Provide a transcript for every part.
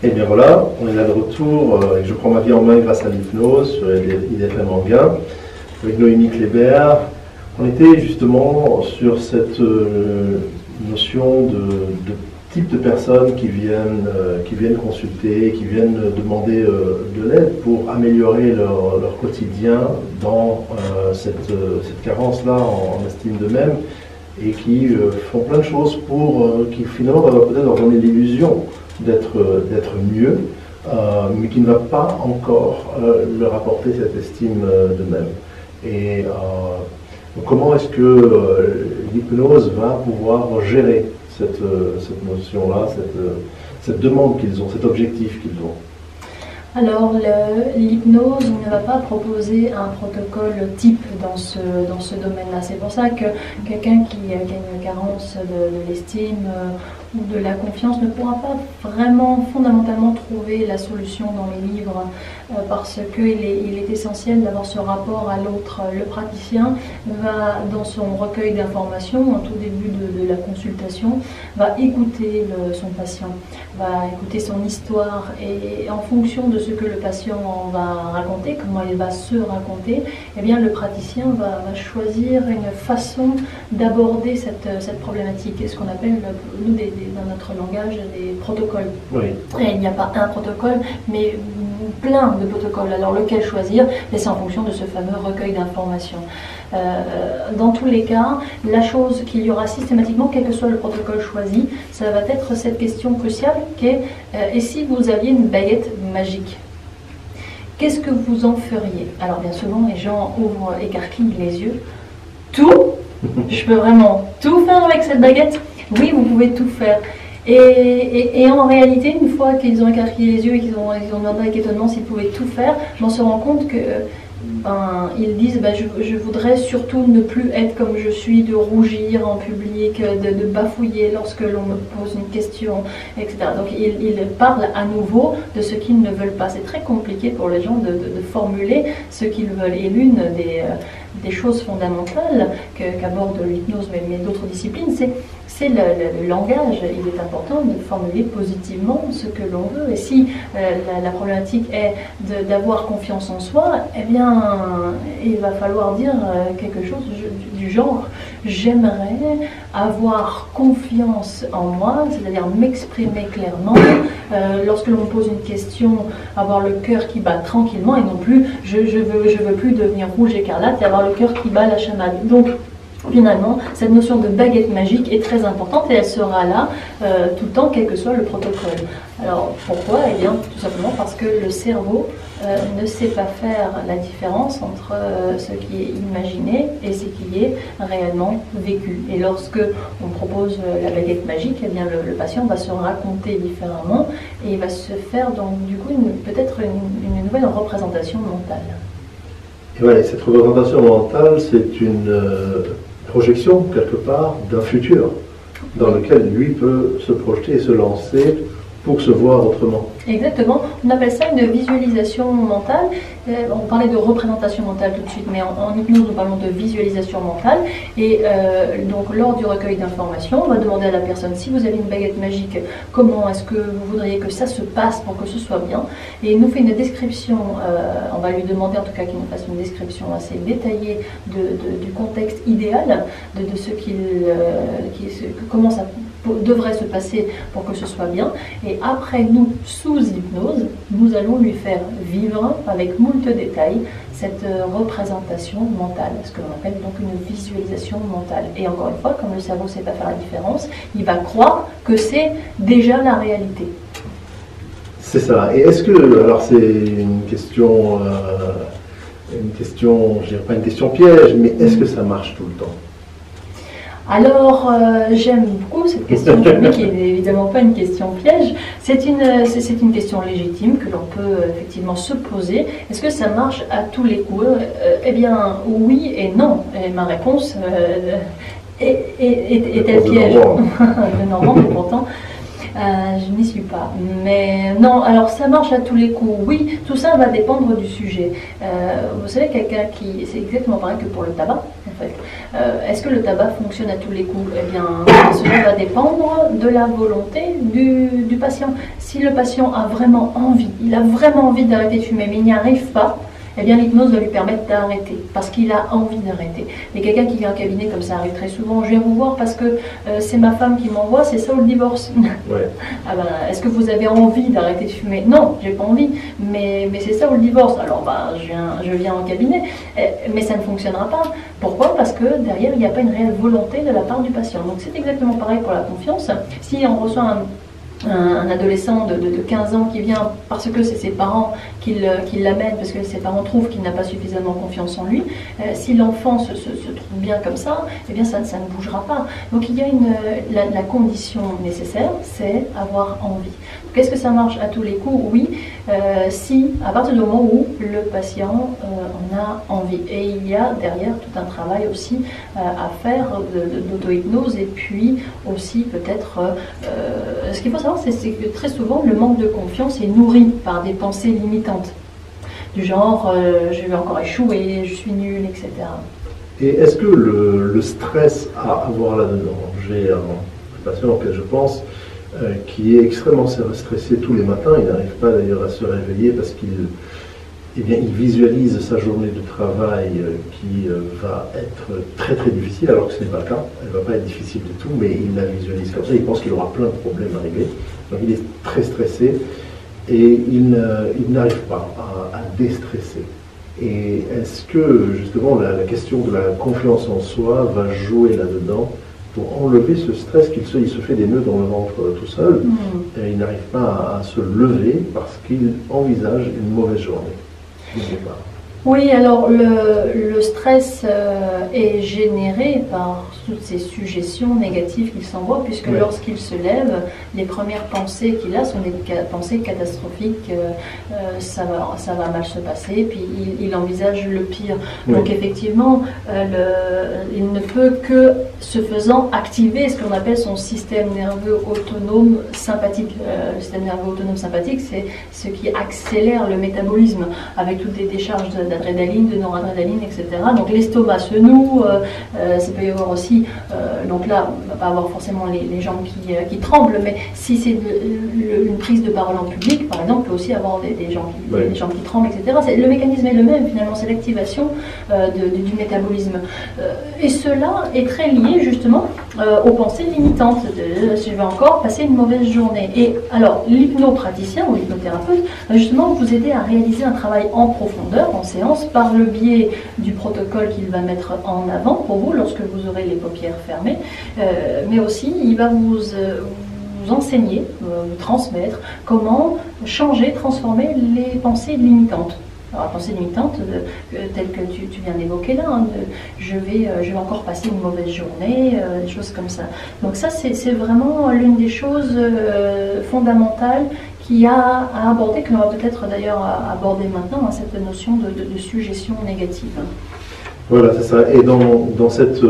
Et bien voilà, on est là de retour, et je prends ma vie en main grâce à l'hypnose sur IDFM Anguin, avec Noémie Kléber. On était justement sur cette notion de type de personnes qui viennent consulter, qui viennent demander de l'aide pour améliorer leur quotidien dans cette carence-là en estime d'eux-mêmes, et qui font plein de choses qui finalement va peut-être leur donner l'illusion d'être mieux, mais qui ne va pas encore leur apporter cette estime d'eux-mêmes. Et comment est-ce que l'hypnose va pouvoir gérer cette notion-là, cette demande qu'ils ont, cet objectif qu'ils ont? Alors, l'hypnose ne va pas proposer un protocole type dans ce domaine-là. C'est pour ça que quelqu'un qui a une carence de l'estime ou de la confiance ne pourra pas vraiment fondamentalement trouver la solution dans les livres, parce qu'il est essentiel d'avoir ce rapport à l'autre. Le praticien va, dans son recueil d'informations, en tout début de la consultation, va écouter son patient, va écouter son histoire, et en fonction de ce que le patient va raconter, comment il va se raconter, eh bien le praticien va choisir une façon d'aborder cette problématique, et ce qu'on appelle, nous, dans notre langage, des protocoles. Oui. Et il n'y a pas un protocole, mais plein de protocoles. Alors lequel choisir? Et c'est en fonction de ce fameux recueil d'informations. Dans tous les cas, la chose qu'il y aura systématiquement, quel que soit le protocole choisi, ça va être cette question cruciale qui est et si vous aviez une baguette magique, qu'est-ce que vous en feriez? Alors bien souvent, les gens écarquillent les yeux. Tout? Je peux vraiment tout faire avec cette baguette? Oui, vous pouvez tout faire. Et en réalité, une fois qu'ils ont écarquillé les yeux et qu'ils ont demandé avec étonnement s'ils pouvaient tout faire, on se rend compte que ils disent je voudrais surtout ne plus être comme je suis, de rougir en public, de bafouiller lorsque l'on me pose une question, etc. Donc ils parlent à nouveau de ce qu'ils ne veulent pas. C'est très compliqué pour les gens de formuler ce qu'ils veulent. Et l'une des choses fondamentales qu'aborde l'hypnose, mais d'autres disciplines, c'est le langage. Il est important de formuler positivement ce que l'on veut. Et si la problématique est d'avoir confiance en soi, eh bien, il va falloir dire quelque chose du genre « j'aimerais avoir confiance en moi », c'est-à-dire m'exprimer clairement. Lorsque l'on me pose une question, avoir le cœur qui bat tranquillement, et non plus « je veux plus devenir rouge écarlate » et avoir le cœur qui bat la chamade. Donc, finalement, cette notion de baguette magique est très importante, et elle sera là tout le temps, quel que soit le protocole. Alors, pourquoi? Eh bien, tout simplement parce que le cerveau ne sait pas faire la différence entre ce qui est imaginé et ce qui est réellement vécu. Et lorsque on propose la baguette magique, eh bien, le patient va se raconter différemment, et il va se faire donc du coup peut-être une nouvelle représentation mentale. Et voilà, cette représentation mentale, c'est une projection, quelque part, d'un futur dans lequel lui peut se projeter et se lancer pour se voir autrement. Exactement, on appelle ça une visualisation mentale. On parlait de représentation mentale tout de suite, mais en hypnose nous parlons de visualisation mentale. Et donc lors du recueil d'informations, on va demander à la personne, si vous avez une baguette magique, comment est-ce que vous voudriez que ça se passe pour que ce soit bien? Et il nous fait une description, on va lui demander en tout cas qu'il nous fasse une description assez détaillée du contexte idéal, de ce comment ça devrait se passer pour que ce soit bien. Et après, nous, sous hypnose, nous allons lui faire vivre avec moult détails cette représentation mentale, ce que l'on appelle donc une visualisation mentale. Et encore une fois, comme le cerveau ne sait pas faire la différence, il va croire que c'est déjà la réalité. C'est ça. Et est-ce que, alors c'est une question, je dirais pas une question piège, mais est-ce que ça marche tout le temps? Alors, j'aime beaucoup cette question, qui n'est évidemment pas une question piège. C'est une question légitime que l'on peut effectivement se poser. Est-ce que ça marche à tous les coups? Eh bien, oui et non. Et ma réponse est-elle piège? De Normand, mais pourtant. Je n'y suis pas. Mais non, alors ça marche à tous les coups. Oui, tout ça va dépendre du sujet. Vous savez, quelqu'un qui... C'est exactement pareil que pour le tabac, en fait. Est-ce que le tabac fonctionne à tous les coups? Eh bien, cela va dépendre de la volonté du patient. Si le patient a vraiment envie, il a vraiment envie d'arrêter de fumer, mais il n'y arrive pas, eh bien l'hypnose va lui permettre d'arrêter, parce qu'il a envie d'arrêter. Mais quelqu'un qui vient en cabinet, comme ça arrive très souvent, je viens vous voir parce que c'est ma femme qui m'envoie, c'est ça ou le divorce? Ouais. Ah ben, est-ce que vous avez envie d'arrêter de fumer? Non, j'ai pas envie, mais c'est ça ou le divorce? Alors ben, je viens en cabinet, mais ça ne fonctionnera pas. Pourquoi? Parce que derrière, il n'y a pas une réelle volonté de la part du patient. Donc c'est exactement pareil pour la confiance. Si on reçoit un adolescent de 15 ans qui vient parce que c'est ses parents qui l'amènent, parce que ses parents trouvent qu'il n'a pas suffisamment confiance en lui, si l'enfant se trouve bien comme ça, eh bien ça ne bougera pas. Donc il y a la condition nécessaire, c'est avoir envie. Est-ce que ça marche à tous les coups? Oui, si à partir du moment où le patient en a envie. Et il y a derrière tout un travail aussi à faire d'auto-hypnose, et puis aussi peut-être ce qu'il faut savoir, c'est que très souvent le manque de confiance est nourri par des pensées limitantes du genre je vais encore échouer, je suis nul, etc. Et est-ce que le stress à avoir là-dedans, j'ai un patient auquel je pense qui est extrêmement stressé tous les matins, il n'arrive pas d'ailleurs à se réveiller parce il visualise sa journée de travail qui va être très très difficile, alors que ce n'est pas le cas, elle ne va pas être difficile du tout, mais il la visualise comme ça, il pense qu'il aura plein de problèmes à régler, donc il est très stressé et il n'arrive pas à déstresser. Et est-ce que justement la question de la confiance en soi va jouer là-dedans pour enlever ce stress il se fait des nœuds dans le ventre tout seul, et il n'arrive pas à se lever parce qu'il envisage une mauvaise journée? Oui, alors le stress est généré par toutes ces suggestions négatives qu'il s'envoie, puisque lorsqu'il se lève, les premières pensées qu'il a sont des pensées catastrophiques, ça va mal se passer, puis il envisage le pire. Donc effectivement, il ne peut que, ce faisant, activer ce qu'on appelle son système nerveux autonome sympathique. Le système nerveux autonome sympathique, c'est ce qui accélère le métabolisme, avec toutes les décharges d'adrénaline, de noradrénaline, etc. Donc l'estomac se noue, ça peut y avoir aussi, donc là, on ne va pas avoir forcément les jambes qui tremblent, mais si c'est une prise de parole en public, par exemple, peut aussi avoir des jambes qui tremblent, etc. Le mécanisme est le même, finalement, c'est l'activation du métabolisme. Et cela est très lié, justement, aux pensées limitantes, je vais encore passer une mauvaise journée. Et alors, l'hypnopraticien ou l'hypnothérapeute va justement vous aider à réaliser un travail en profondeur, en séance, par le biais du protocole qu'il va mettre en avant pour vous lorsque vous aurez les paupières fermées, mais aussi il va vous enseigner, vous transmettre comment changer, transformer les pensées limitantes. Alors, la pensée limitante, telle que tu viens d'évoquer là, je vais encore passer une mauvaise journée, des choses comme ça. Donc ça, c'est vraiment l'une des choses fondamentales qu'il y a à aborder, que l'on va peut-être d'ailleurs aborder maintenant, cette notion de suggestion négative. Voilà, c'est ça. Et dans cette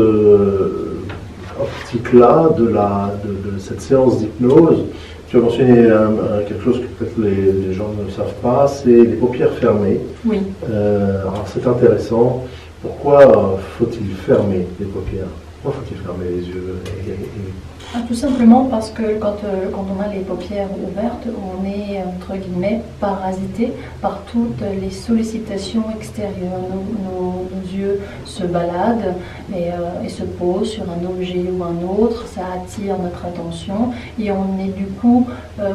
optique-là de cette séance d'hypnose, tu as mentionné quelque chose que peut-être les gens ne savent pas, c'est les paupières fermées. Oui. Alors c'est intéressant. Pourquoi faut-il fermer les paupières? Pourquoi faut-il fermer les yeux Tout simplement parce que quand on a les paupières ouvertes, on est, entre guillemets, parasité par toutes les sollicitations extérieures. Nos yeux se baladent et se posent sur un objet ou un autre, ça attire notre attention et on est du coup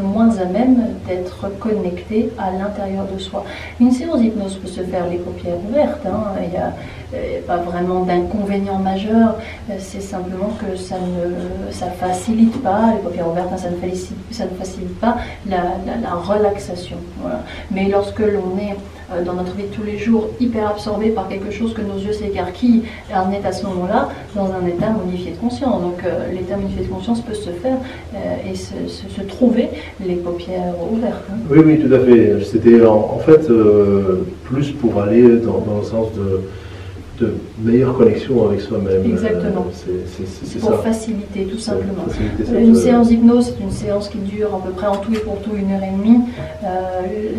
moins à même d'être connecté à l'intérieur de soi. Une séance d'hypnose peut se faire les paupières ouvertes, il n'y a pas vraiment d'inconvénient majeur, c'est simplement que ça facilite pas, les paupières ouvertes, ça ne facilite pas la relaxation. Voilà. Mais lorsque l'on est dans notre vie de tous les jours hyper absorbé par quelque chose, que nos yeux s'écarquillent, on est à ce moment-là dans un état modifié de conscience. Donc l'état modifié de conscience peut se faire et se trouver les paupières ouvertes. Oui, tout à fait. C'était en fait plus pour aller dans le sens de de meilleure connexion avec soi-même. Exactement. C'est pour ça. faciliter, tout simplement. Faciliter Une séance d'hypnose, c'est une séance qui dure à peu près en tout et pour tout 1h30.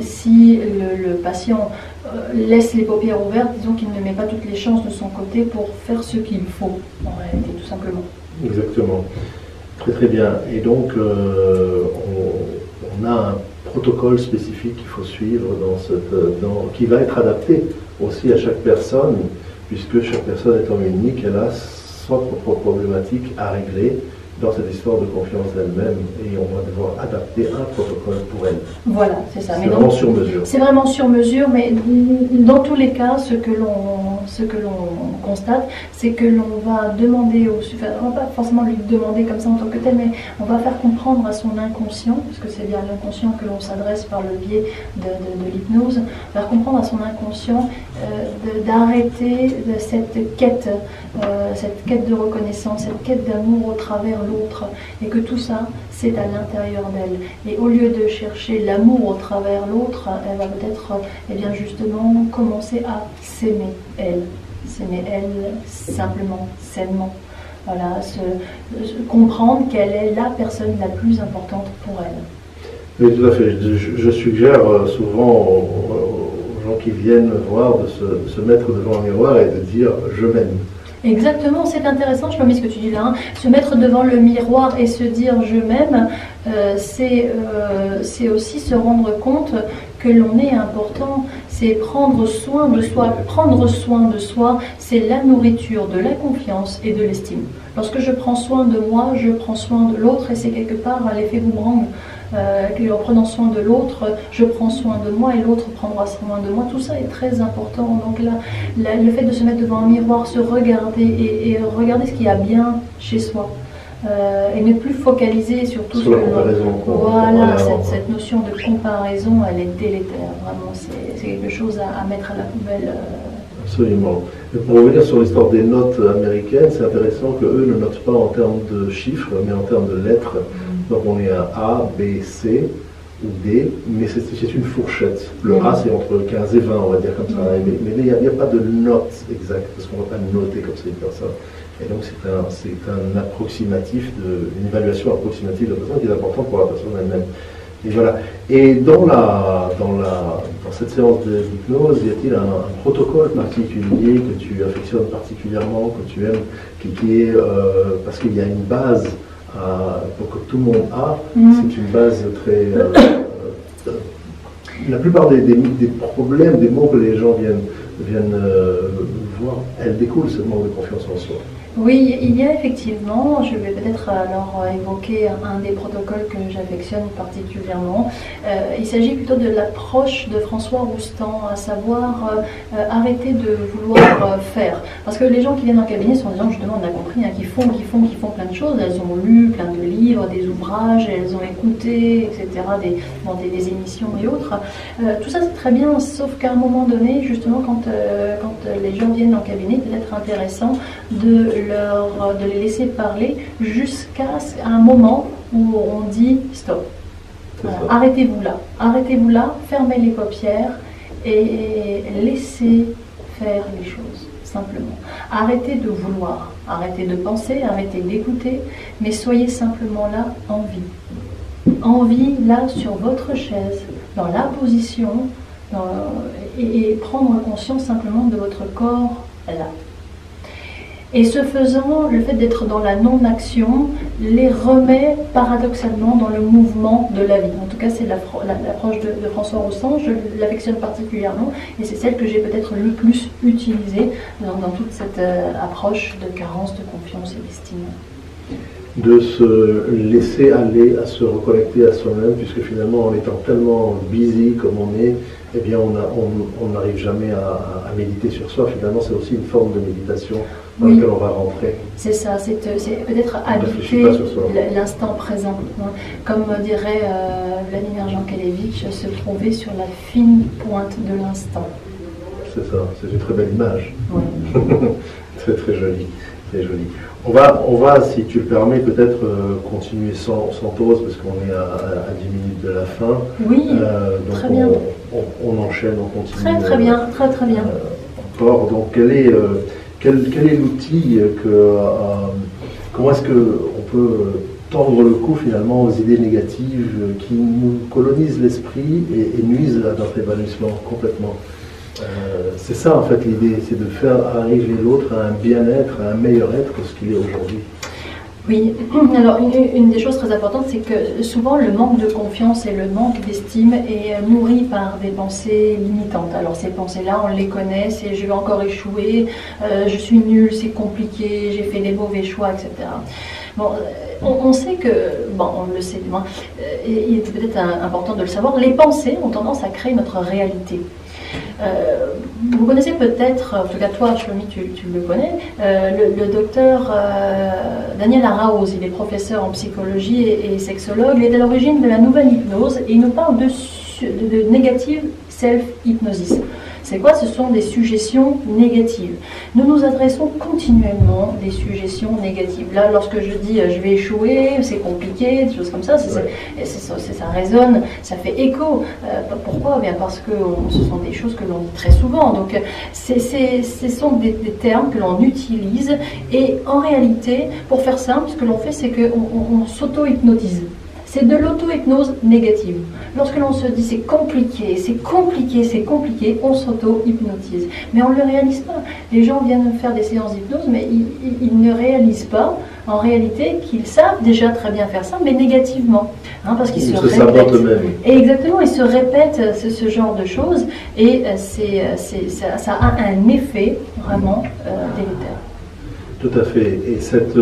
Si le patient laisse les paupières ouvertes, disons qu'il ne met pas toutes les chances de son côté pour faire ce qu'il faut, en réalité, tout simplement. Exactement. Très très bien. Et donc, on a un protocole spécifique qu'il faut suivre qui va être adapté aussi à chaque personne, puisque chaque personne étant unique, elle a sa propre problématique à régler dans cette histoire de confiance d'elle-même, et on va devoir adapter un protocole pour elle. Voilà, c'est ça. C'est vraiment sur mesure. C'est vraiment sur mesure, mais dans tous les cas, ce que l'on constate, c'est que l'on va demander on va pas forcément lui demander comme ça en tant que tel, mais on va faire comprendre à son inconscient, parce que c'est bien à l'inconscient que l'on s'adresse par le biais de l'hypnose, faire comprendre à son inconscient d'arrêter cette quête de reconnaissance, cette quête d'amour au travers l'autre, et que tout ça, c'est à l'intérieur d'elle. Et au lieu de chercher l'amour au travers l'autre, elle va peut-être, justement, commencer à s'aimer elle simplement, sainement. Voilà, comprendre qu'elle est la personne la plus importante pour elle. Oui, tout à fait. Je suggère souvent aux gens qui viennent me voir de se mettre devant un miroir et de dire « je m'aime ». Exactement, c'est intéressant, je me ce que tu dis là. Hein. Se mettre devant le miroir et se dire « je m'aime », c'est aussi se rendre compte que l'on est important, c'est prendre soin de soi. Prendre soin de soi, c'est la nourriture de la confiance et de l'estime. Lorsque je prends soin de moi, je prends soin de l'autre, et c'est quelque part l'effet boomerang. En prenant soin de l'autre, je prends soin de moi et l'autre prendra soin de moi. Tout ça est très important. Donc là, le fait de se mettre devant un miroir, se regarder et regarder ce qu'il y a bien chez soi. Et ne plus focaliser sur tout sur la comparaison. Voilà, cette notion de comparaison, elle est délétère. Vraiment, c'est quelque chose à mettre à la poubelle. Absolument. Et pour revenir sur l'histoire des notes américaines, c'est intéressant qu'eux ne notent pas en termes de chiffres, mais en termes de lettres. Donc on est à A, B, C ou D, mais c'est une fourchette. Le A, c'est entre 15 et 20, on va dire comme ça. Mais il n'y a pas de note exacte, parce qu'on ne va pas noter comme ça une personne. Et donc c'est un approximatif, une évaluation approximative de la personne qui est importante pour la personne elle-même. Et voilà. Et dans cette séance d'hypnose, y a-t-il un protocole particulier que tu affectionnes particulièrement, que tu aimes, qui est parce qu'il y a une base que tout le monde a, c'est une base très... la plupart des problèmes, des mots que les gens viennent voir, elles découlent seulement de confiance en soi. Oui, il y a effectivement, je vais peut-être alors évoquer un des protocoles que j'affectionne particulièrement. Il s'agit plutôt de l'approche de François Roustan, à savoir arrêter de vouloir faire. Parce que les gens qui viennent en cabinet sont des gens, justement, on a compris, qui font plein de choses. Elles ont lu plein de livres, des ouvrages, elles ont écouté, etc., des émissions et autres. Tout ça c'est très bien, sauf qu'à un moment donné, justement, quand les gens viennent en cabinet, il peut être intéressant de les laisser parler jusqu'à un moment où on dit stop. Arrêtez-vous là, fermez les paupières et laissez faire les choses, simplement. Arrêtez de vouloir, arrêtez de penser, arrêtez d'écouter, mais soyez simplement là en vie. En vie, là, sur votre chaise, dans la position, et prendre conscience simplement de votre corps là. Et ce faisant, le fait d'être dans la non-action les remet paradoxalement dans le mouvement de la vie. En tout cas, c'est l'approche de François Roustan, je l'affectionne particulièrement, et c'est celle que j'ai peut-être le plus utilisée dans toute cette approche de carence, de confiance et d'estime. De se laisser aller, à se reconnecter à soi-même, puisque finalement, en étant tellement busy comme on est, eh bien, on n'arrive jamais à méditer sur soi. Finalement, c'est aussi une forme de méditation dans laquelle on va rentrer. C'est ça, c'est peut-être habiter l'instant présent. Hein. Comme dirait Vladimir Jankélévitch, se trouver sur la fine pointe de l'instant. C'est ça, c'est une très belle image. Oui. Très très jolie. Très joli. On va, si tu le permets, peut-être continuer sans pause, parce qu'on est à 10 minutes de la fin. Oui, donc très bien. On enchaîne, on continue. Très bien, très bien. D'accord. Donc quel est l'outil comment est-ce qu'on peut tordre le cou finalement aux idées négatives qui nous colonisent l'esprit et nuisent à notre épanouissement complètement? C'est ça en fait l'idée, c'est de faire arriver l'autre à un bien-être, à un meilleur être que ce qu'il est aujourd'hui. Oui, alors une des choses très importantes, c'est que souvent le manque de confiance et le manque d'estime est nourri par des pensées limitantes. Alors ces pensées-là, on les connaît, c'est je vais encore échouer, je suis nul, c'est compliqué, j'ai fait des mauvais choix, etc. Bon, on sait que, bon, on le sait, il est peut-être important de le savoir, les pensées ont tendance à créer notre réalité. Vous connaissez peut-être, en tout cas toi, Shlomi, tu le connais, le docteur Daniel Araoz, il est professeur en psychologie et sexologue, il est à l'origine de la nouvelle hypnose et il nous parle de negative self-hypnosis. C'est quoi? Ce sont des suggestions négatives. Nous nous adressons continuellement des suggestions négatives. Là, lorsque je dis je vais échouer, c'est compliqué, des choses comme ça, ça résonne, ça fait écho. Pourquoi? Bien parce que ce sont des choses que l'on dit très souvent. Donc, ce sont des termes que l'on utilise et en réalité, pour faire simple, ce que l'on fait, c'est qu'on s'auto-hypnotise. C'est de l'auto-hypnose négative. Lorsque l'on se dit c'est compliqué, c'est compliqué, c'est compliqué, on s'auto-hypnotise. Mais on ne le réalise pas. Les gens viennent faire des séances d'hypnose, mais ils ne réalisent pas en réalité qu'ils savent déjà très bien faire ça, mais négativement. Hein, parce qu'ils se répètent. Et exactement, ils se répètent ce genre de choses et ça a un effet vraiment délétère. Tout à fait. Et cette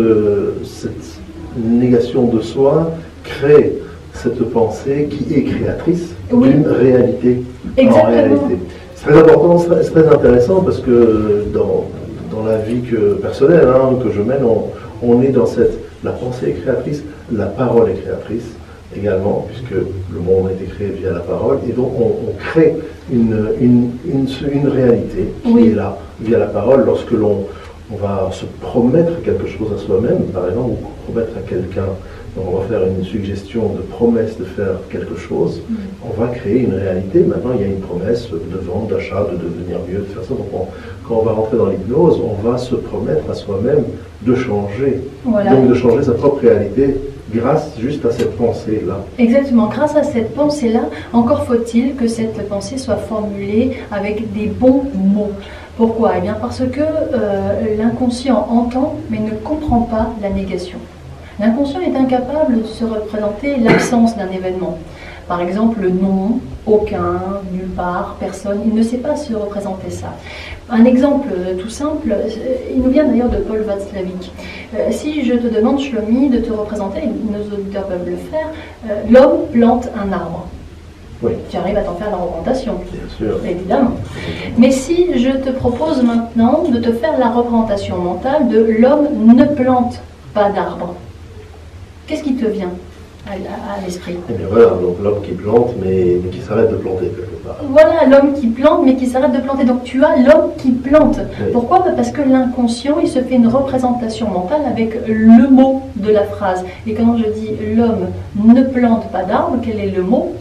négation de soi crée cette pensée qui est créatrice d'une réalité. Exactement. En réalité. C'est très important, c'est très intéressant parce que dans la vie personnelle que je mène, on est dans la pensée est créatrice, la parole est créatrice également, puisque le monde a été créé via la parole, et donc on crée une réalité qui est là via la parole lorsque on va se promettre quelque chose à soi-même, par exemple, ou promettre à quelqu'un. Donc on va faire une suggestion de promesse de faire quelque chose, on va créer une réalité. Maintenant, il y a une promesse de vente, d'achat, de devenir mieux, de faire ça. Donc quand on va rentrer dans l'hypnose, on va se promettre à soi-même de changer. Voilà. Donc de changer sa propre réalité grâce juste à cette pensée-là. Exactement, grâce à cette pensée-là, encore faut-il que cette pensée soit formulée avec des bons mots. Pourquoi? Eh bien parce que l'inconscient entend mais ne comprend pas la négation. L'inconscient est incapable de se représenter l'absence d'un événement. Par exemple, non, aucun, nulle part, personne, il ne sait pas se représenter ça. Un exemple tout simple, il nous vient d'ailleurs de Paul Watzlawick. Si je te demande, Shlomi, de te représenter, nos auditeurs peuvent le faire, l'homme plante un arbre. Oui. Tu arrives à t'en faire la représentation. Bien sûr. Évidemment. Mais si je te propose maintenant de te faire la représentation mentale de l'homme ne plante pas d'arbre, qu'est-ce qui te vient à l'esprit? Eh bien voilà, donc l'homme qui plante, mais qui s'arrête de planter quelque part. Voilà, l'homme qui plante, mais qui s'arrête de planter. Donc tu as l'homme qui plante. Oui. Pourquoi? Parce que l'inconscient, il se fait une représentation mentale avec le mot de la phrase. Et quand je dis l'homme ne plante pas d'arbre, quel est le mot?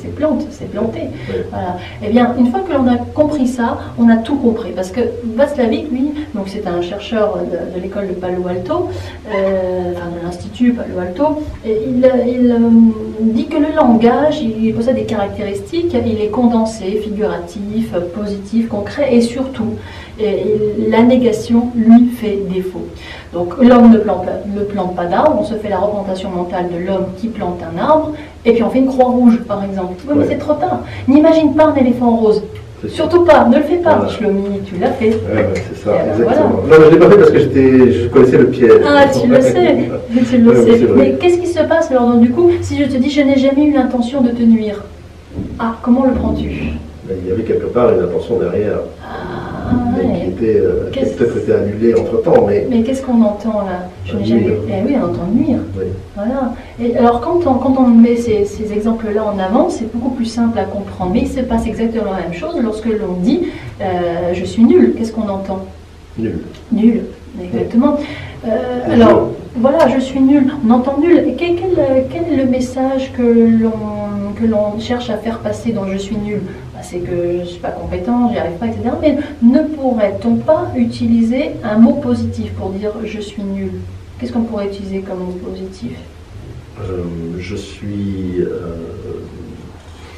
C'est plante, c'est planter. Oui. Voilà. Eh bien, une fois que l'on a compris ça, on a tout compris. Parce que Watzlawick, lui, donc c'est un chercheur de l'école de Palo Alto, enfin de l'Institut Palo Alto, et il dit que le langage, il possède des caractéristiques, il est condensé, figuratif, positif, concret, et surtout, la négation lui fait défaut. Donc l'homme ne plante pas d'arbre, on se fait la représentation mentale de l'homme qui plante un arbre, et puis on fait une croix rouge par exemple. Oui, mais c'est trop tard. N'imagine pas un éléphant rose. Surtout pas, ne le fais pas, voilà. Shlomi, tu l'as fait. C'est ça, exactement. Voilà. Non, mais je ne l'ai pas fait parce que je connaissais le piège. Ah, tu le sais, tu le sais. Mais qu'est-ce qui se passe alors? Donc, du coup, si je te dis je n'ai jamais eu l'intention de te nuire, ah, comment le prends-tu? Il y avait quelque part une intention derrière, mais qui peut-être été annulée entre-temps. Mais qu'est-ce qu'on entend là? Je n'ai jamais... Eh oui, on entend nuire. Oui. Voilà. Et alors quand on met ces exemples-là en avant, c'est beaucoup plus simple à comprendre. Mais il se passe exactement la même chose lorsque l'on dit je suis nul. Qu'est-ce qu'on entend? Nul. Nul, exactement. Alors, voilà, je suis nul. On entend nul. Et quel est le message que l'on cherche à faire passer dans je suis nul? C'est que je ne suis pas compétent, j'y arrive pas, etc. Mais ne pourrait-on pas utiliser un mot positif pour dire je suis nul? Qu'est-ce qu'on pourrait utiliser comme mot positif? Je suis...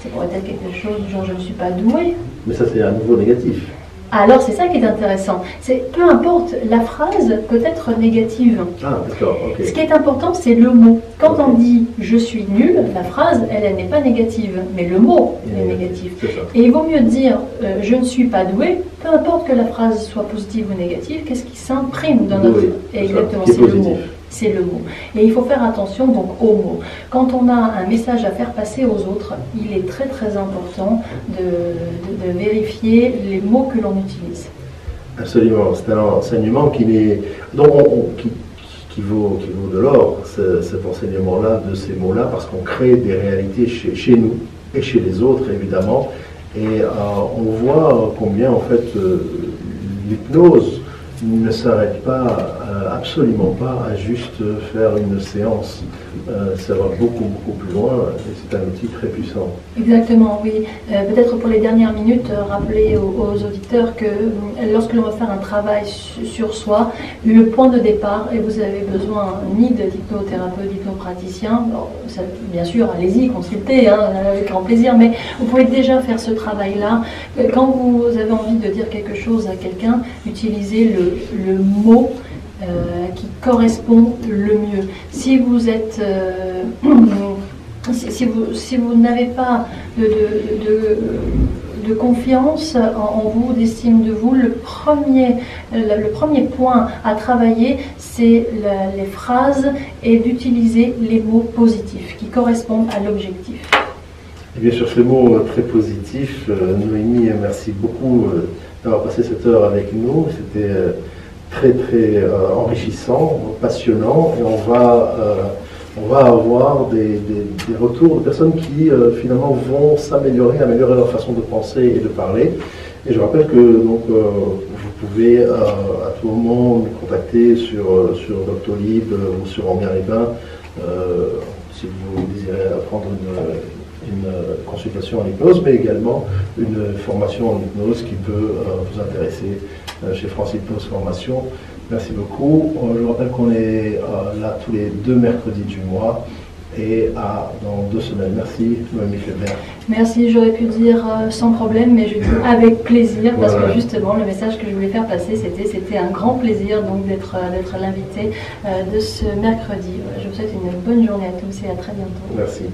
Ça pourrait être quelque chose du genre je ne suis pas doué. Mais ça, c'est à nouveau négatif. Alors c'est ça qui est intéressant. C'est peu importe, la phrase peut être négative. Ah, d'accord, ok. Ce qui est important, c'est le mot. Quand on dit je suis nul, la phrase, elle n'est pas négative, mais le mot est négatif. Et il vaut mieux dire je ne suis pas doué, peu importe que la phrase soit positive ou négative, qu'est-ce qui s'imprime dans notre... Exactement, c'est le mot. C'est le mot. Et il faut faire attention donc aux mots. Quand on a un message à faire passer aux autres, il est très très important de vérifier les mots que l'on utilise. Absolument. C'est un enseignement qui vaut de l'or, cet enseignement-là, de ces mots-là, parce qu'on crée des réalités chez nous et chez les autres, évidemment. Et on voit combien, en fait, l'hypnose ne s'arrête pas, absolument pas, à juste faire une séance. Ça va beaucoup plus loin et c'est un outil très puissant. Exactement, oui. Peut-être pour les dernières minutes, rappeler aux auditeurs que lorsque l'on va faire un travail sur soi, le point de départ, et vous avez besoin ni d'hypnothérapeute, d'hypnopraticien, bien sûr, allez-y, consultez, hein, avec grand plaisir, mais vous pouvez déjà faire ce travail-là. Quand vous avez envie de dire quelque chose à quelqu'un, utilisez le mot qui correspond le mieux. Si vous êtes si vous n'avez pas de confiance en vous, d'estime de vous, le premier point à travailler, c'est les phrases et d'utiliser les mots positifs qui correspondent à l'objectif. Et bien sur ces mots très positifs, Noémie, merci beaucoup d'avoir passé cette heure avec nous. C'était très enrichissant, passionnant, et on va avoir des retours de personnes qui finalement vont s'améliorer, améliorer leur façon de penser et de parler. Et je rappelle que donc, vous pouvez à tout moment nous contacter sur Doctolib ou sur Amiens-les-Bains si vous désirez apprendre une consultation en hypnose, mais également une formation en hypnose qui peut vous intéresser chez France Hypnose Formation. Merci beaucoup. Je rappelle qu'on est là tous les 2 mercredis du mois et dans 2 semaines. Merci, Noémie Clébert. Merci, j'aurais pu dire sans problème, mais je dis avec plaisir, parce que justement, le message que je voulais faire passer, c'était un grand plaisir donc d'être l'invité de ce mercredi. Je vous souhaite une bonne journée à tous et à très bientôt. Merci.